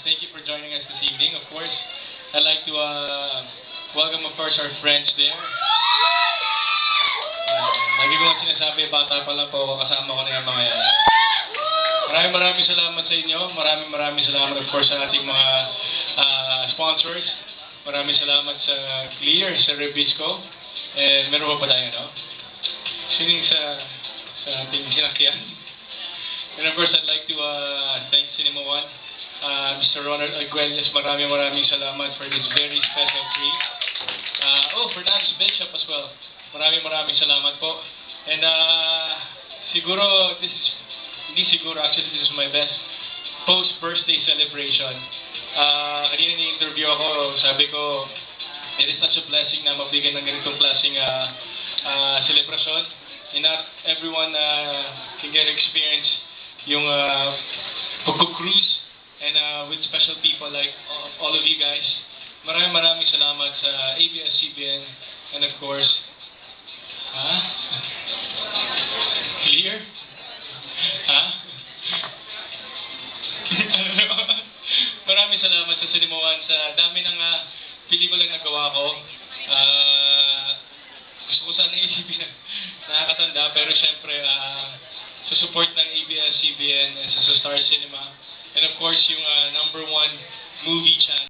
Thank you for joining us this evening. Of course, I'd like to welcome, of course, our friends there. Lagi ko lang sinasabi, bata pa lang po, kasama ko na yung mga yan. Maraming salamat sa inyo. Maraming salamat, of course, sa ating mga sponsors. Maraming salamat sa Clear, sa Rebisco. And meron pa tayo, no? Sining sa ating sinakyan. And of course, I'd like to thank Cinema One, Mr. Ronald Arguelles. Maraming salamat for this very special treat. Fernandez Bishop as well. Maraming salamat po. And siguro, actually this is my best post-birthday celebration. Kanina ni-interview ako, sabi ko, it is such a blessing na mabigyan ng ganitong klaseng celebration. And not everyone can get experience yung pag-cruise and with special people like all of you guys. Maraming salamat sa ABS-CBN and of course, Clear? Maraming salamat sa Cinema One sa dami ng pelikulang nagawa ko. Gusto ko sana isipin na nakakatanda, pero syempre sa support ng ABS-CBN and sa Star Cinema and of course yung #1 movie channel.